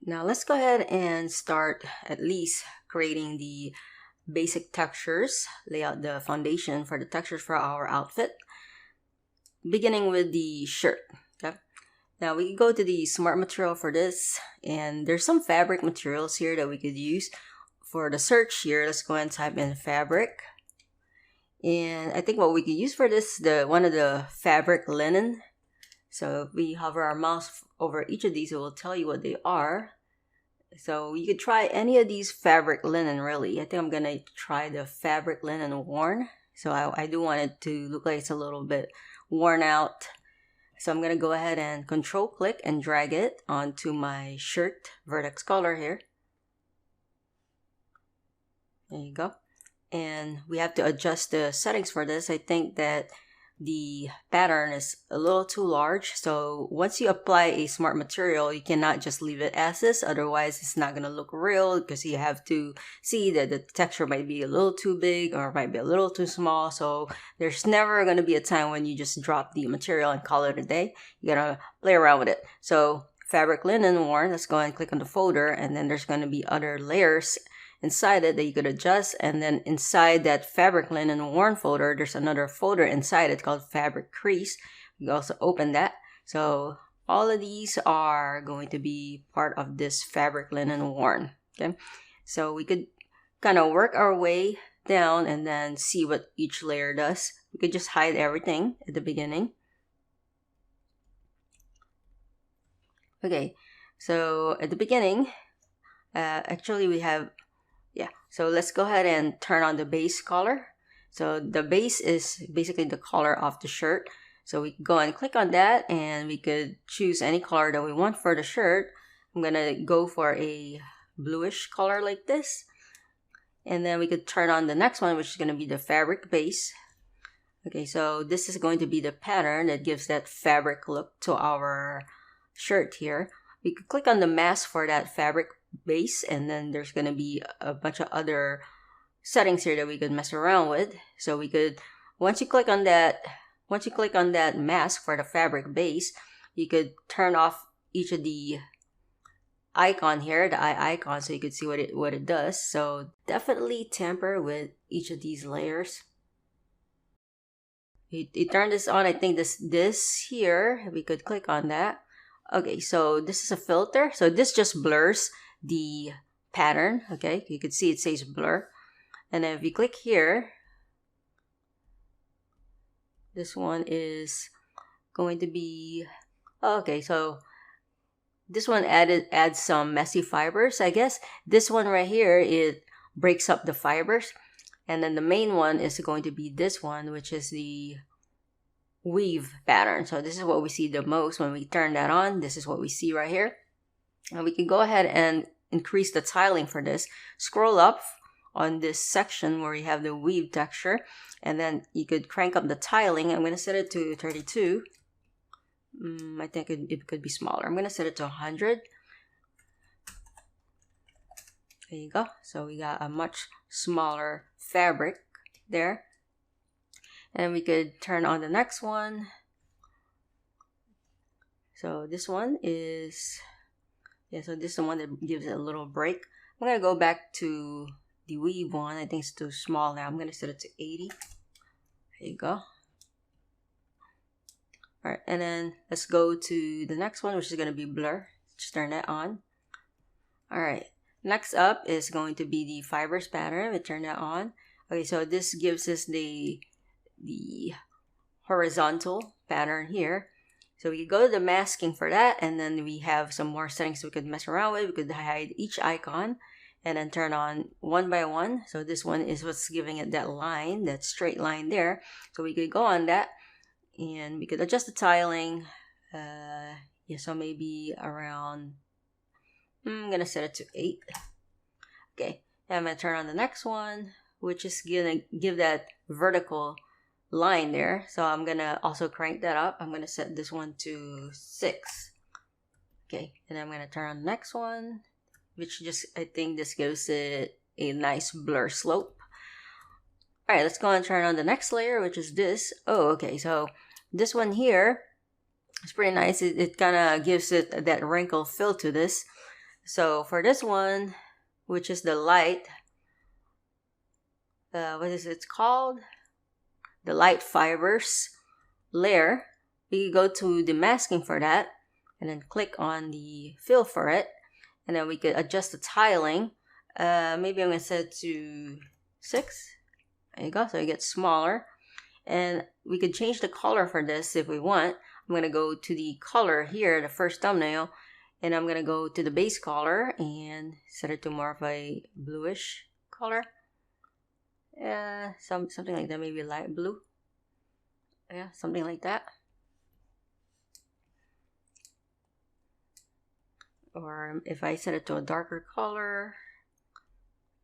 Now let's go ahead and start at least creating the basic textures, lay out the foundation for the textures for our outfit, beginning with the shirt. Okay. Now we can go to the smart material for this, and there's some fabric materials here that we could use. For the search here, let's go ahead and type in fabric. And I think what we could use for this, one of the fabric linen. So if we hover our mouse over each of these, it will tell you what they are. So you could try any of these fabric linen, really. I think I'm gonna try the fabric linen worn. So I do want it to look like it's a little bit worn out. So I'm gonna go ahead and control click and drag it onto my shirt vertex color here. There you go. And we have to adjust the settings for this. I think that the pattern is a little too large. So once you apply a smart material, you cannot just leave it as is. Otherwise, it's not going to look real because you have to see that the texture might be a little too big or might be a little too small. So there's never going to be a time when you just drop the material and call it a day. You got to play around with it. So fabric linen worn, let's go ahead and click on the folder. And then there's going to be other layers inside it that you could adjust, and then inside that fabric linen worn folder there's another folder inside it called fabric crease. You can also open that. So all of these are going to be part of this fabric linen worn. Okay, so we could kind of work our way down and then see what each layer does. We could just hide everything at the beginning. Okay, so at the beginning actually we have so let's go ahead and turn on the base color. So the base is basically the color of the shirt. So we can go and click on that and we could choose any color that we want for the shirt. I'm going to go for a bluish color like this. And then we could turn on the next one, which is going to be the fabric base. Okay, so this is going to be the pattern that gives that fabric look to our shirt here. We could click on the mask for that fabric base, and then there's going to be a bunch of other settings here that we could mess around with. So we could, once you click on that mask for the fabric base, you could turn off each of the icon here, the eye icon, so you could see what it does. So definitely tamper with each of these layers. You turn this on. I think this here, we could click on that. Okay, so this is a filter. So this just blurs the pattern. Okay, you can see it says blur. And then if you click here, this one is going to be, okay, so this one adds some messy fibers, I guess. This one right here, it breaks up the fibers. And then the main one is going to be this one, which is the weave pattern. So this is what we see the most when we turn that on. This is what we see right here. And we can go ahead and increase the tiling for this. Scroll up on this section where you have the weave texture, and then you could crank up the tiling. I'm going to set it to 32. I think it could be smaller. I'm going to set it to 100. There you go. So we got a much smaller fabric there. And we could turn on the next one. So this one is, so this is the one that gives it a little break. I'm going to go back to the weave one. I think it's too small now. I'm going to set it to 80. There you go. Alright, and then let's go to the next one, which is going to be blur. Just turn that on. Alright, next up is going to be the fibers pattern. We turn that on. Okay, so this gives us the horizontal pattern here. So we could go to the masking for that, and then we have some more settings we could mess around with. We could hide each icon and then turn on one by one. So this one is what's giving it that line, that straight line there. So we could go on that and we could adjust the tiling. So maybe around, I'm going to set it to 8. Okay, and I'm going to turn on the next one, which is going to give that vertical line there. So I'm gonna also crank that up. I'm gonna set this one to 6. Okay, and I'm gonna turn on the next one, which just, I think this gives it a nice blur slope. All right, let's go and turn on the next layer, which is this. Oh, okay, so this one here is pretty nice. It kind of gives it that wrinkle feel to this. So for this one, which is the light, what is it called? The light fibers layer. We go to the masking for that, and then click on the fill for it, and then we could adjust the tiling. Maybe I'm gonna set it to 6. There you go, so it gets smaller. And we could change the color for this if we want. I'm gonna go to the color here, the first thumbnail, and I'm gonna go to the base color and set it to more of a bluish color. Yeah, something like that, maybe light blue. Yeah, something like that. Or if I set it to a darker color,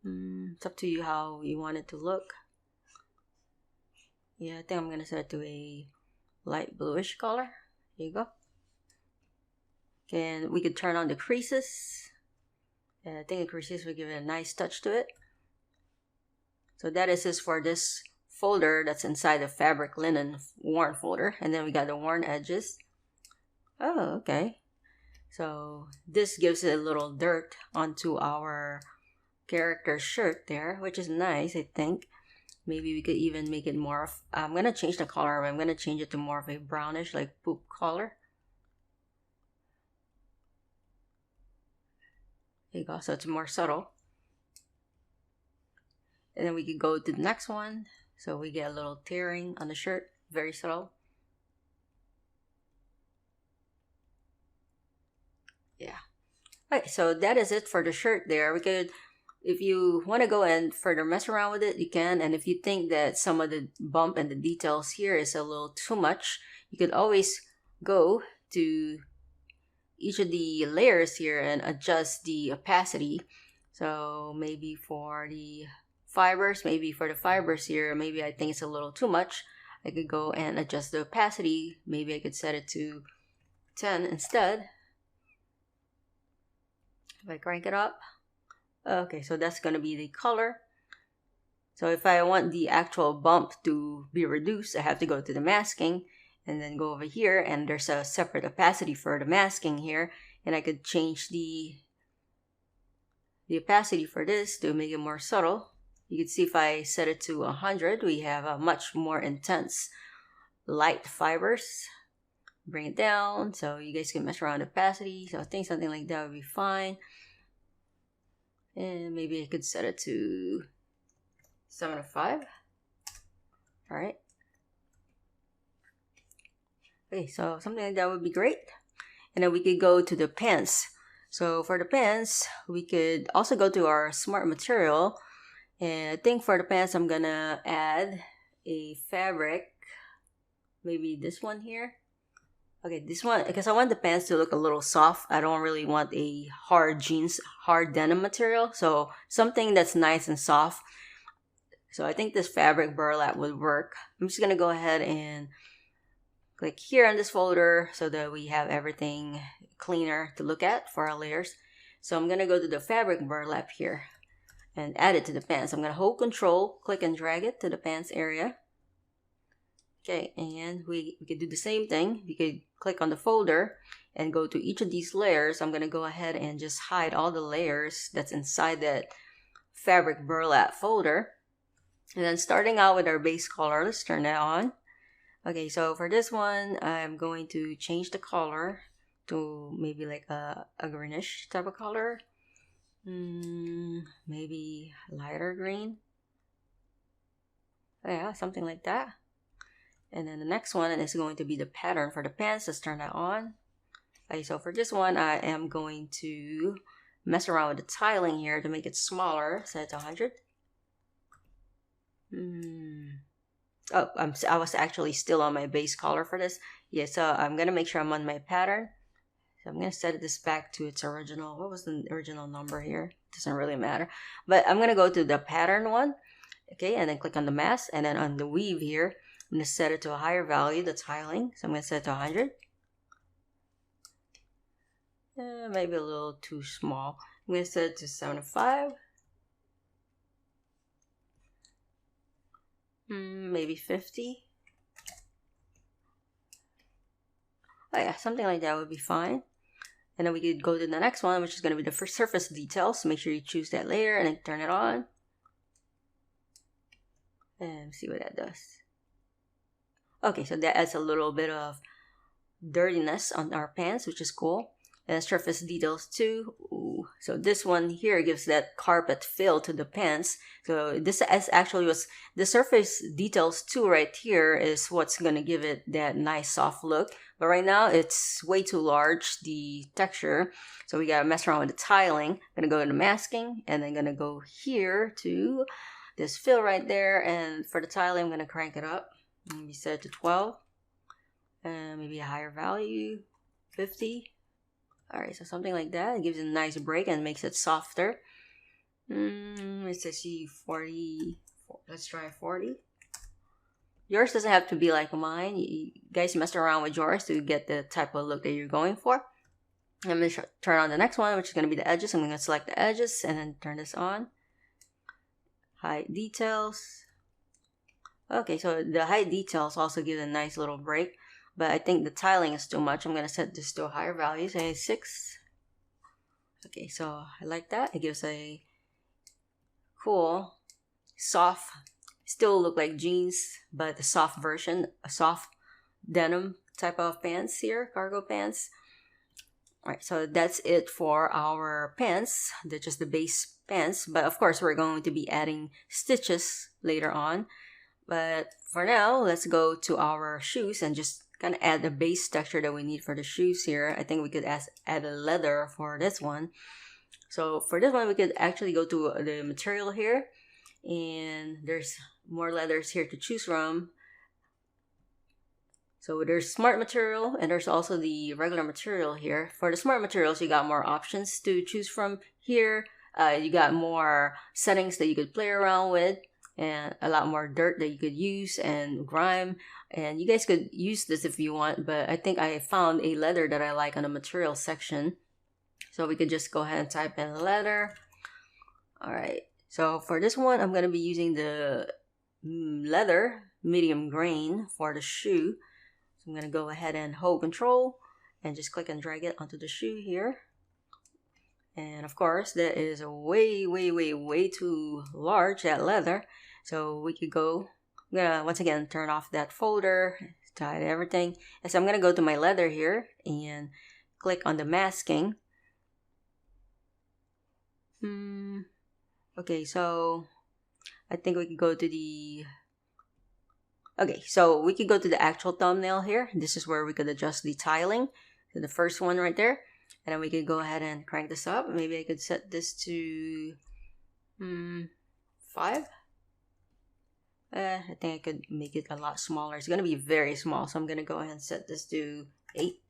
it's up to you how you want it to look. Yeah, I think I'm gonna set it to a light bluish color. Here you go. And we could turn on the creases. And I think the creases will give it a nice touch to it. So that is just for this folder that's inside the fabric linen worn folder. And then we got the worn edges. Oh, okay. So this gives it a little dirt onto our character shirt there, which is nice, I think. Maybe we could even make it more of, I'm going to change the color. I'm going to change it to more of a brownish, like poop color. There you go. So it's more subtle. And then we could go to the next one. So we get a little tearing on the shirt. Very subtle. Yeah. Alright, so that is it for the shirt there. We could, if you want to go and further mess around with it, you can. And if you think that some of the bump and the details here is a little too much, you could always go to each of the layers here and adjust the opacity. So maybe for the fibers, here, maybe I think it's a little too much. I could go and adjust the opacity. Maybe I could set it to 10 instead. If I crank it up. Okay, so that's going to be the color. So if I want the actual bump to be reduced, I have to go to the masking and then go over here, and there's a separate opacity for the masking here, and I could change the opacity for this to make it more subtle. You can see if I set it to 100, we have a much more intense light fibers. Bring it down so you guys can mess around with opacity. So I think something like that would be fine. And maybe I could set it to 705. All right. Okay, so something like that would be great. And then we could go to the pants. So for the pants, we could also go to our smart material. And I think for the pants, I'm gonna add a fabric. Maybe this one here. Okay, this one, because I want the pants to look a little soft. I don't really want a hard jeans, hard denim material. So something that's nice and soft. So I think this fabric burlap would work. I'm just going to go ahead and click here on this folder so that we have everything cleaner to look at for our layers. So I'm going to go to the fabric burlap here and add it to the pants. I'm going to hold Control, click and drag it to the pants area. Okay, and we could do the same thing. We could click on the folder and go to each of these layers. I'm going to go ahead and just hide all the layers that's inside that fabric burlap folder. And then starting out with our base color, let's turn that on. Okay, so for this one, I'm going to change the color to maybe like a greenish type of color. Maybe lighter green. Yeah, something like that. And then the next one is going to be the pattern for the pants. Let's turn that on. Okay, so for this one, I am going to mess around with the tiling here to make it smaller. Set it to 100. Oh, I was actually still on my base color for this. Yeah, so I'm going to make sure I'm on my pattern. So I'm going to set this back to its original. What was the original number here? Doesn't really matter. But I'm going to go to the pattern one. Okay, and then click on the mask. And then on the weave here, I'm going to set it to a higher value, the tiling. So I'm going to set it to 100. Maybe a little too small. I'm going to set it to 75. Maybe 50. Oh yeah, something like that would be fine. And then we could go to the next one, which is going to be the first surface details. Make sure you choose that layer and then turn it on. And see what that does. Okay, so that adds a little bit of dirtiness on our pants, which is cool. And surface details too. Ooh. So this one here gives that carpet feel to the pants. So this is actually was the surface details too right here is what's gonna give it that nice soft look. But right now it's way too large, the texture. So we gotta mess around with the tiling. Gonna go into masking and then gonna go here to this fill right there. And for the tiling, I'm gonna crank it up. Maybe set it to 12. And maybe a higher value, 50. Alright, so something like that. It gives it a nice break and makes it softer. Let's see, 40. Let's try 40. Yours doesn't have to be like mine. You guys mess around with yours to get the type of look that you're going for. I'm going to turn on the next one, which is going to be the edges. I'm going to select the edges and then turn this on. Hide details. Okay, so the hide details also give a nice little break. But I think the tiling is too much. I'm going to set this to a higher value, say 6. Okay, so I like that. It gives a cool, soft, still look like jeans, but the soft version, a soft denim type of pants here, cargo pants. Alright, so that's it for our pants. They're just the base pants. But of course, we're going to be adding stitches later on. But for now, let's go to our shoes and just kind of add the base texture that we need for the shoes here. I think we could add a leather for this one. So for this one, we could actually go to the material here. And there's more leathers here to choose from. So there's smart material and there's also the regular material here. For the smart materials, you got more options to choose from here. You got more settings that you could play around with. And a lot more dirt that you could use and grime, and you guys could use this if you want, but I think I found a leather that I like on the material section, so we could just go ahead and type in leather. All right, so for this one I'm going to be using the leather medium grain for the shoe. So I'm going to go ahead and hold control and just click and drag it onto the shoe here. And of course, that is a way too large, that leather. So we could go, I'm gonna once again turn off that folder, hide everything. And so I'm gonna go to my leather here and click on the masking. Okay, so I think we could go to the, okay, so we could go to the actual thumbnail here. This is where we could adjust the tiling. So the first one right there. And then we could go ahead and crank this up. Maybe I could set this to 5. I think I could make it a lot smaller. It's going to be very small. So I'm going to go ahead and set this to 8.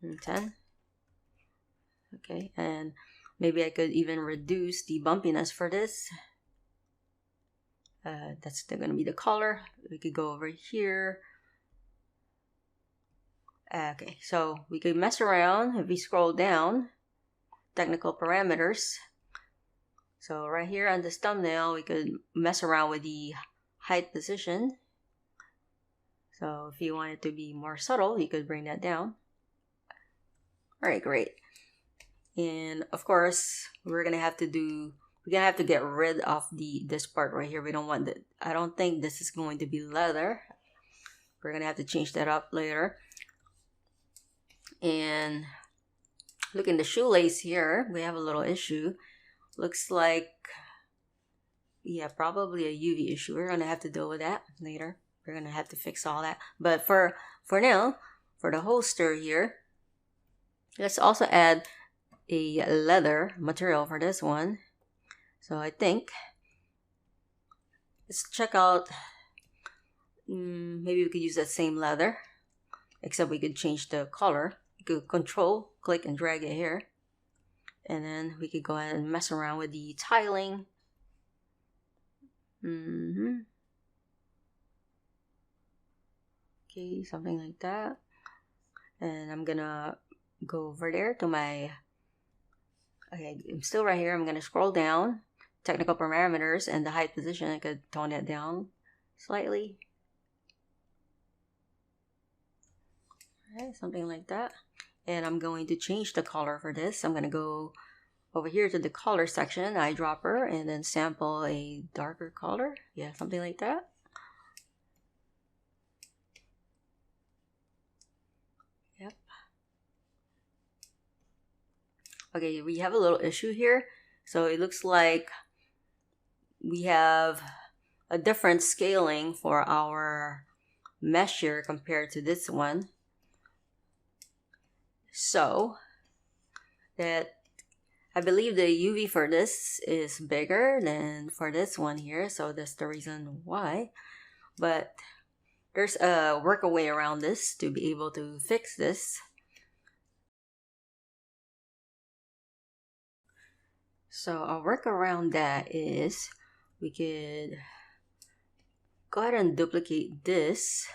And 10. Okay. And maybe I could even reduce the bumpiness for this. That's still going to be the color. We could go over here. Okay, so we could mess around. If we scroll down, technical parameters. So right here on this thumbnail, we could mess around with the height position. So if you want it to be more subtle, you could bring that down. All right, great. And of course, we're gonna have to get rid of this part right here. We don't want that. I don't think this is going to be leather. We're gonna have to change that up later. And look in the shoelace here, we have a little issue. Looks like, yeah, probably a UV issue. We're gonna have to deal with that later. We're gonna have to fix all that. But for now, for the holster here, let's also add a leather material for this one. So I think, let's check out, maybe we could use that same leather, except we could change the color. We could control, click and drag it here. And then we could go ahead and mess around with the tiling. Okay, something like that. And I'm gonna go over there to my, okay, I'm still right here. I'm gonna scroll down. Technical parameters and the height position, I could tone it down slightly. Okay, something like that. And I'm going to change the color for this. I'm going to go over here to the color section, eyedropper, and then sample a darker color. Yeah, something like that. Yep. Okay, we have a little issue here. So it looks like we have a different scaling for our mesh here compared to this one. So that I believe the UV for this is bigger than for this one here, so that's the reason why. But there's a workaway around this to be able to fix this. So a workaround that is we could go ahead and duplicate this.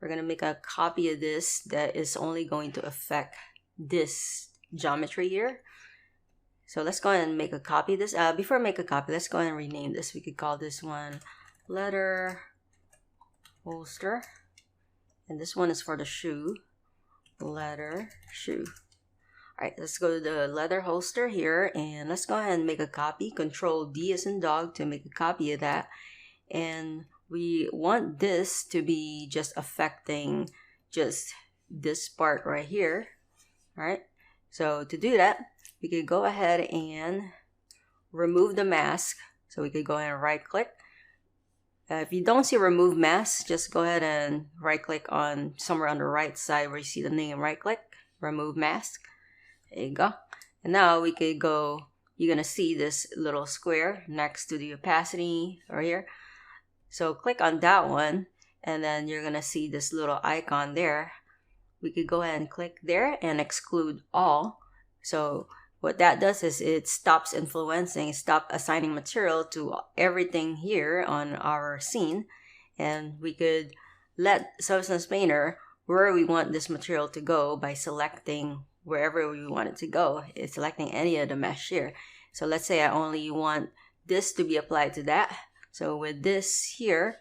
We're going to make a copy of this that is only going to affect this geometry here. So let's go ahead and make a copy of this. Before I make a copy, let's go ahead and rename this. We could call this one leather holster. And this one is for the shoe. Leather shoe. Alright, let's go to the leather holster here. And let's go ahead and make a copy. Control D as in dog to make a copy of that. And we want this to be just affecting just this part right here. Alright, so to do that, we could go ahead and remove the mask. So we could go ahead and right click. If you don't see remove mask, just go ahead and right click on somewhere on the right side where you see the name, right click, remove mask. There you go. And now we could go, you're going to see this little square next to the opacity right here. So click on that one and then you're going to see this little icon there. We could go ahead and click there and exclude all. So what that does is it stops influencing, stop assigning material to everything here on our scene. And we could let Substance Painter where we want this material to go by selecting wherever we want it to go. It's selecting any of the mesh here. So let's say I only want this to be applied to that. So with this here,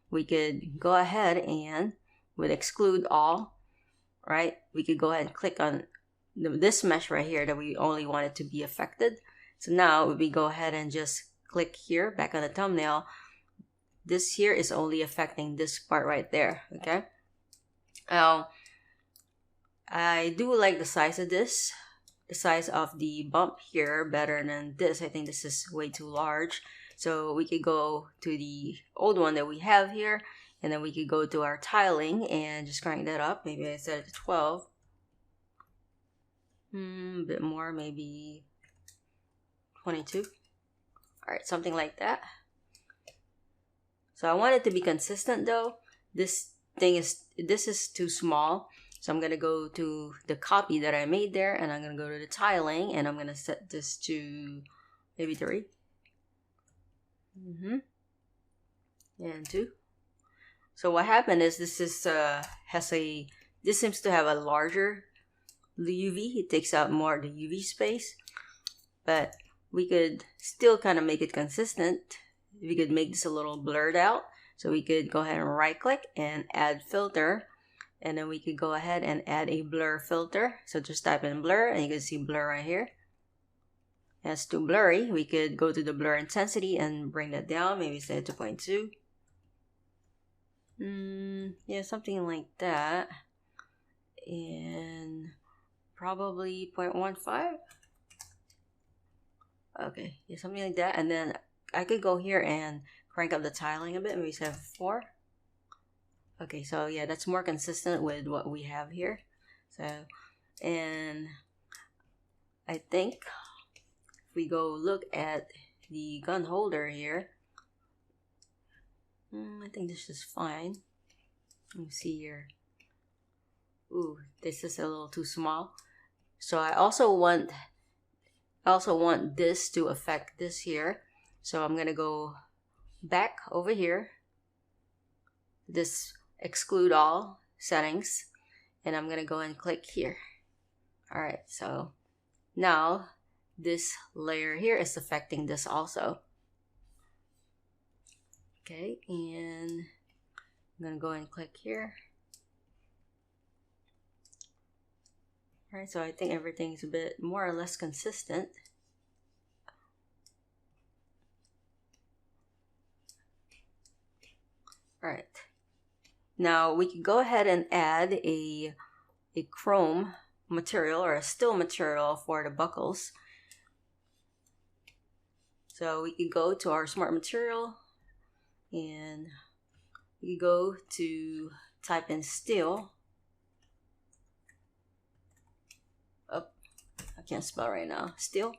we could go ahead and with exclude all, right? We could go ahead and click on this mesh right here that we only want it to be affected. So now we go ahead and just click here back on the thumbnail. This here is only affecting this part right there. Okay. Now I do like the size of this, the size of the bump here better than this. I think this is way too large. So we could go to the old one that we have here, and then we could go to our tiling and just crank that up. Maybe I set it to 12. A bit more, maybe 22. Alright, something like that. So I want it to be consistent though. This is too small. So I'm going to go to the copy that I made there and I'm going to go to the tiling and I'm going to set this to maybe 3. And 2. So what happened is this seems to have a larger UV. It takes out more of the UV space, but we could still kind of make it consistent. We could make this a little blurred out. So we could go ahead and right click and add filter, and then we could go ahead and add a blur filter. So just type in blur and you can see blur right here. As to blurry, we could go to the blur intensity and bring that down, maybe say 2.2. Yeah, something like that. And probably 0.15. Okay, yeah, something like that. And then I could go here and crank up the tiling a bit, maybe say 4. Okay, so yeah, that's more consistent with what we have here. So, and I think if we go look at the gun holder here, I think this is fine. Let me see here. Ooh, this is a little too small. So I also want this to affect this here. So I'm gonna go back over here, this exclude all settings, and I'm gonna go and click here. Alright, so now this layer here is affecting this also. Okay, and I'm gonna go and click here. Alright, so I think everything's a bit more or less consistent. Alright. Now we can go ahead and add a chrome material or a still material for the buckles. So we can go to our smart material and we go to type in still. Oh, I can't spell right now. Still.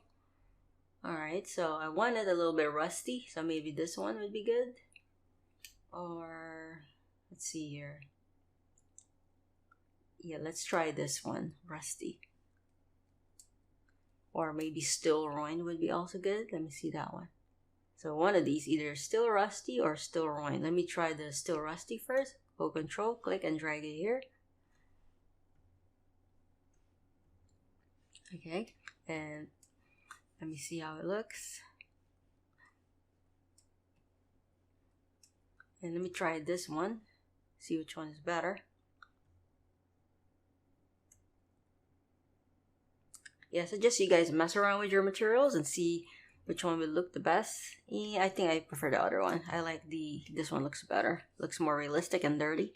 Alright, so I want it a little bit rusty, so maybe this one would be good. Or let's see here. Yeah, let's try this one, rusty. Or maybe still ruined would be also good. Let me see that one. So one of these, either still rusty or still ruined. Let me try the still rusty first. Hold Control, click and drag it here. Okay, and let me see how it looks. And let me try this one. See which one is better. Yeah, I suggest you guys mess around with your materials and see which one would look the best. Yeah, I think I prefer the other one. I like this one looks better. Looks more realistic and dirty.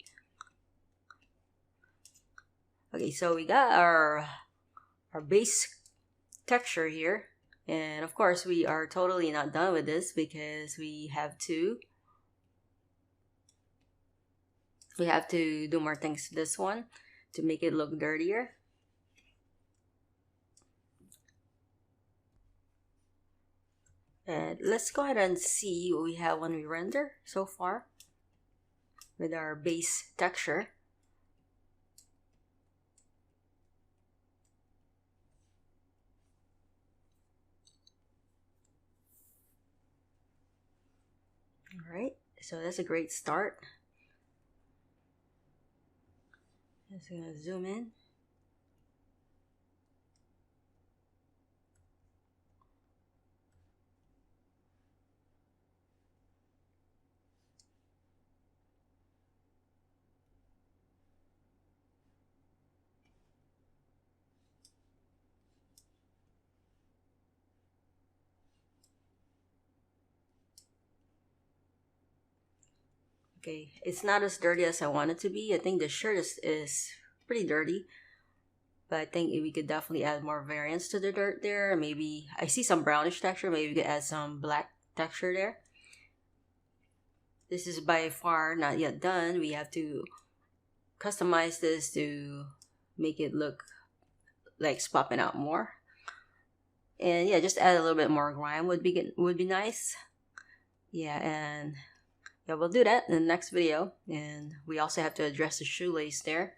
Okay, so we got our base texture here. And of course, we are totally not done with this because we have to do more things to this one to make it look dirtier. And let's go ahead and see what we have when we render so far with our base texture. Alright, so that's a great start. Just gonna zoom in. Okay, it's not as dirty as I want it to be. I think the shirt is pretty dirty. But I think we could definitely add more variance to the dirt there. Maybe, I see some brownish texture. Maybe we could add some black texture there. This is by far not yet done. We have to customize this to make it look like it's popping out more. And yeah, just add a little bit more grime would be nice. Yeah, and yeah, we'll do that in the next video. And we also have to address the shoelace there.